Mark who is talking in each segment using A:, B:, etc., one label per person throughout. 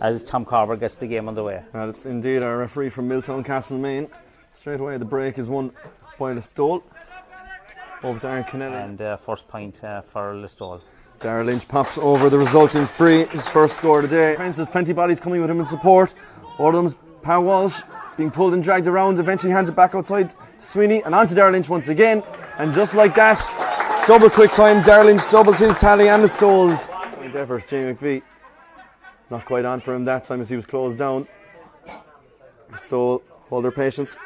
A: as Tom Carver gets the game underway.
B: That's indeed our referee from Milltown Castlemaine. Straight away the break is won by Listowel. Over to Aaron Kennelly.
A: And first point for Listowel.
B: Darragh Lynch pops over the resulting free, his first score of the day. There's plenty of bodies coming with him in support. One of them's Pat Walsh being pulled and dragged around, eventually hands it back outside to Sweeney and on to Darragh Lynch once again. And just like that, double quick time, Darragh Lynch doubles his tally and Listowel's. Good effort, Jamie McVie. Not quite on for him that time as he was closed down. Listowel hold their patience.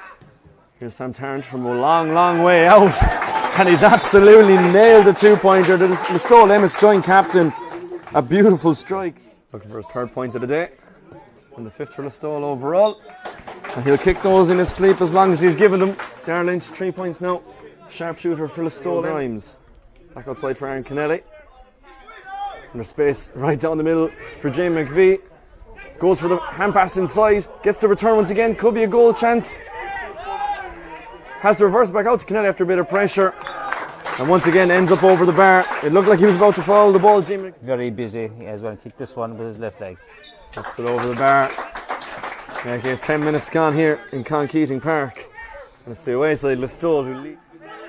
B: Here's Sam Tarrant from a long way out. And he's absolutely nailed the 2-pointer. The Listowel Emmets joint captain. A beautiful strike. Looking for his third point of the day. And the fifth for Listowel overall. And he'll kick those in his sleep as long as he's given them. Darragh Lynch, 3 points now. Sharpshooter for Listowel. Grimes. Back outside for Aaron Kennelly. And there's space right down the middle for Jamie McVie. Goes for the hand pass inside. Gets the return once again. Could be a goal chance. Has to reverse back out to Kennelly after a bit of pressure. And once again ends up over the bar. It looked like he was about to foul the ball. Jimmy.
A: Very busy. He has going to kick this one with his left leg.
B: Puts it over the bar. Okay, 10 minutes gone here in Con Keating Park. And it's the away side, Listowel, who lead.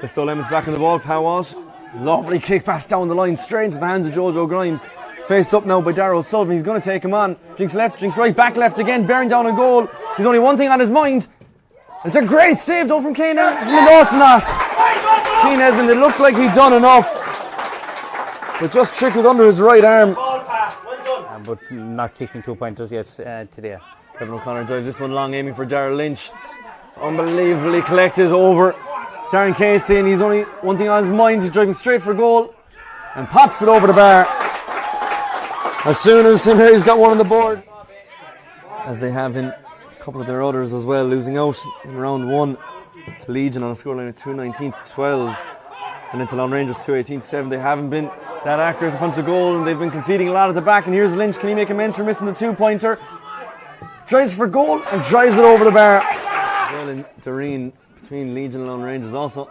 B: Listowel Emmets back on the ball. Pat Walsh. Lovely kick pass down the line, straight into the hands of Jojo Grimes. Faced up now by Darragh O'Sullivan. He's going to take him on. Jinks left, jinks right, back left again, bearing down a goal. He's only one thing on his mind. It's a great save though from Kane Esmond. No, it's not. Kane Esmond, it looked like he'd done enough, but just trickled under his right arm.
A: But not kicking 2-pointers yet today.
B: Kevin O'Connor drives this one long, aiming for Darragh Lynch. Unbelievably collected over Darren Casey, and he's only one thing on his mind. He's driving straight for goal and pops it over the bar. As soon as St. Mary's got one on the board, as they have in couple of their others as well, losing out in round 1 to Legion on a scoreline of 2-19-12, and into Lone Rangers 2-18-7. They haven't been that accurate in front of goal, and they've been conceding a lot at the back. And here's Lynch. Can he make amends for missing the 2-pointer? Drives for goal and drives it over the bar. Well, in Doreen between Legion and Lone Rangers, also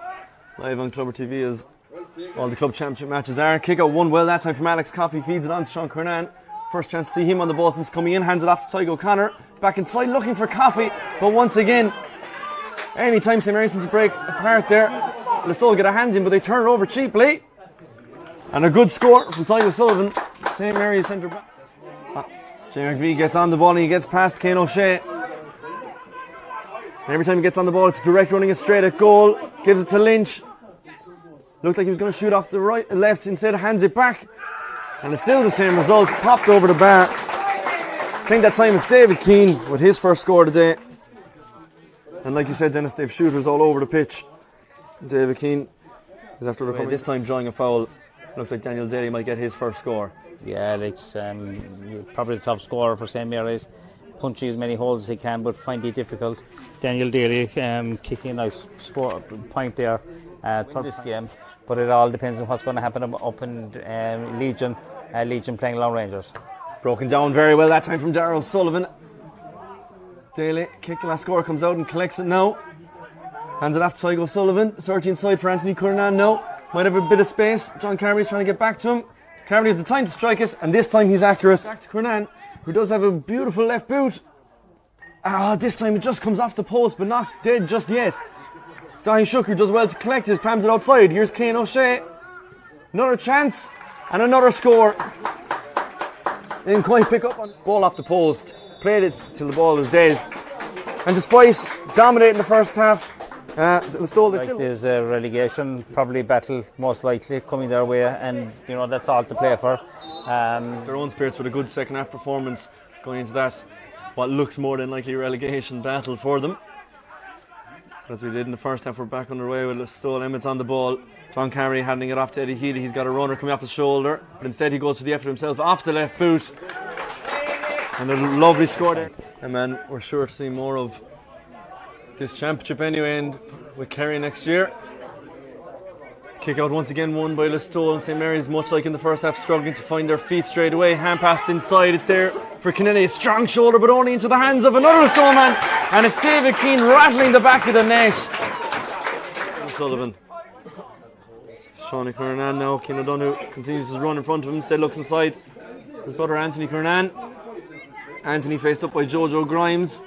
B: live on Clubber TV as all the club championship matches are. Kick out one well that time from Alex Coffey, feeds it on to Sean Kernan. First chance to see him on the ball since coming in, hands it off to Tygo O'Connor. Back inside looking for Coffey, but once again, any time St. Mary's seems to break apart there, Listowel get a hand in, but they turn it over cheaply. And a good score from Tygo Sullivan, St. Mary's centre back. Jamie McVie gets on the ball and he gets past Cian O'Shea. And every time he gets on the ball, it's direct running it straight at goal. Gives it to Lynch. Looked like he was going to shoot off the left, instead hands it back. And it's still the same result, popped over the bar. I think that time it's David Keane with his first score today. And like you said, Dennis, they've shooters all over the pitch. David Keane is after recovering, this time drawing a foul. Looks like Daniel Daly might get his first score.
A: Yeah, it's probably the top scorer for St. Mary's. Punching as many holes as he can, but find it difficult. Daniel Daly kicking a nice score point there for this game. But it all depends on what's going to happen up in Legion. Legion playing Lone Rangers.
B: Broken down very well that time from Darragh O'Sullivan. Daly, kick the last score, comes out and collects it now. Hands it off to Tygo O'Sullivan. Searching inside for Anthony Curnan now. Might have a bit of space. John Carberry's trying to get back to him. Carberry has the time to strike it, and this time he's accurate. Back to Curnan, who does have a beautiful left boot. This time it just comes off the post, but not dead just yet. Dahi Shooker does well to collect his, pams it outside. Here's Cian O'Shea. Another chance, and another score. They didn't quite pick up on the ball off the post. Played it till the ball was dead. And despite dominating the first half,
A: there's a relegation probably battle most likely coming their way, and that's all to play for.
B: Their own spirits with a good second half performance going into that, what looks more than likely relegation battle for them. As we did in the first half, we're back underway with Listowel Emmets on the ball. John Carey handing it off to Eddie Healy. He's got a runner coming off his shoulder, but instead he goes for the effort himself off the left boot. And a lovely score there. And man, we're sure to see more of this championship anyway, and with Kerry next year. Kick out once again won by Listowel, and St. Mary's, much like in the first half, struggling to find their feet straight away. Hand passed inside, it's there for Kennelly, a strong shoulder but only into the hands of another Listowel man, and it's David Keane rattling the back of the net. Sullivan. Sean Kernan now. Cian O'Donoghue continues his run in front of him, instead looks inside his brother Anthony Kernan. Anthony faced up by Jojo Grimes.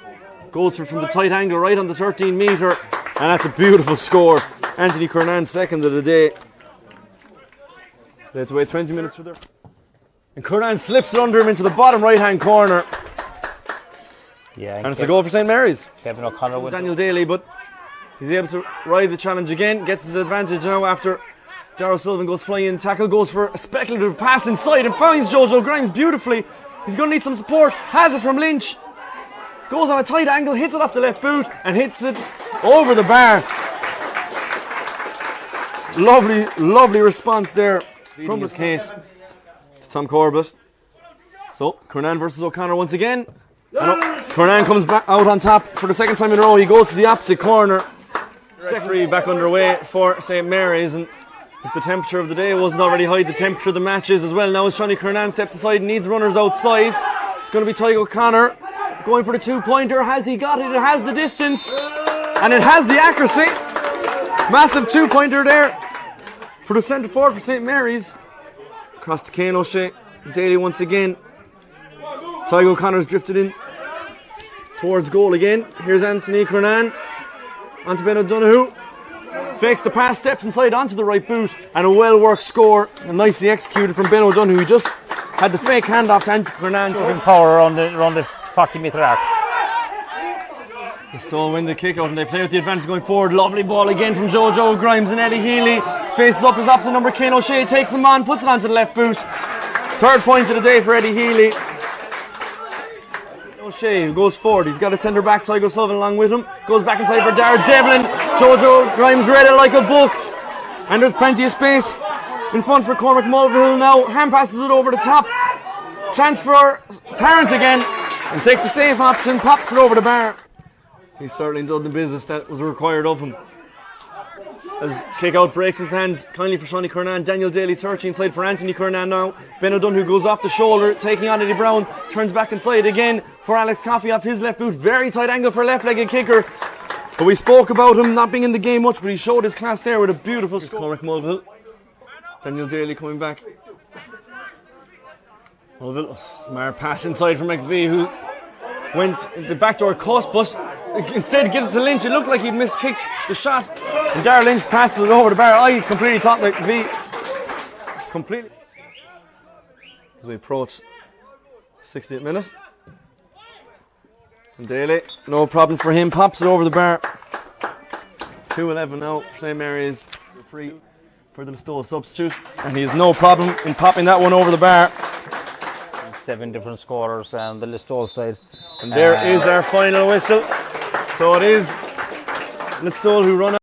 B: Goes for from the tight angle right on the 13 metre. And that's a beautiful score. Anthony Kernan, second of the day. They had to wait 20 minutes for their... And Kernan slips it under him into the bottom right-hand corner.
A: Yeah,
B: and it's a goal for St. Mary's.
A: Kevin O'Connor with
B: Daniel Daly, but he's able to ride the challenge again. Gets his advantage now after Darrell Sullivan goes flying in. Tackle goes for a speculative pass inside and finds Jojo Grimes beautifully. He's going to need some support. Has it from Lynch. Goes on a tight angle, hits it off the left boot and hits it over the bar. Lovely response there from his case to Tom Corbett. So, Kernan versus O'Connor once again. Kernan comes back out on top for the second time in a row. He goes to the opposite corner. Secondary back underway for St. Mary's, and if the temperature of the day wasn't already high, the temperature of the match is as well. Now as Johnny Kernan steps inside and needs runners outside. It's going to be Tygo O'Connor going for the 2-pointer. Has he got it? It has the distance and it has the accuracy. Massive 2-pointer there for the centre forward for St. Mary's. Across to Kane O'Shea. Daly once again. Tygo O'Connor's drifted in towards goal again. Here's Anthony Kernan onto Ben O'Donoghue. Fakes the pass, steps inside onto the right boot, and a well-worked score, and nicely executed from Ben O'Donoghue. He just had the fake handoff to Anthony Kernan.
A: Showing power around the 40-metre arc.
B: They still win the kick out and they play with the advantage going forward. Lovely ball again from Jojo Grimes and Eddie Healy. Faces up his opposite number, Kane O'Shea, takes him on, puts it onto the left boot. Third point of the day for Eddie Healy. O'Shea who goes forward, he's got a centre back, Tygo Sullivan along with him. Goes back inside for Darragh Devlin. Jojo Grimes read it like a book. And there's plenty of space in front for Cormac Mulvihill now. Hand passes it over the top. Chance for Tarrant again. And takes the safe option, pops it over the bar. He's certainly done the business that was required of him. As kick out breaks his hands kindly for Shawnee Kernan. Daniel Daly searching inside for Anthony Kernan now. Ben O'Donoghue goes off the shoulder, taking on Eddie Brown. Turns back inside again for Alex Coffey off his left boot. Very tight angle for a left-legged kicker. But we spoke about him not being in the game much, but he showed his class there with a beautiful score. Cormac Mulvihill. Daniel Daly coming back. Mulvihill, smart pass inside for McVie, who went the backdoor cut, but instead gives it to Lynch. It looked like he'd miskicked the shot. And Darragh Lynch passes it over the bar. I completely thought McVie. Completely. As we approach 60th minute. And Daly, no problem for him, pops it over the bar. 2-11 now. St. Mary's free for the Listowel substitute. And he has no problem in popping that one over the bar.
A: 7 different scorers on the Listowel side.
B: And there is our final whistle. So it is Listowel who run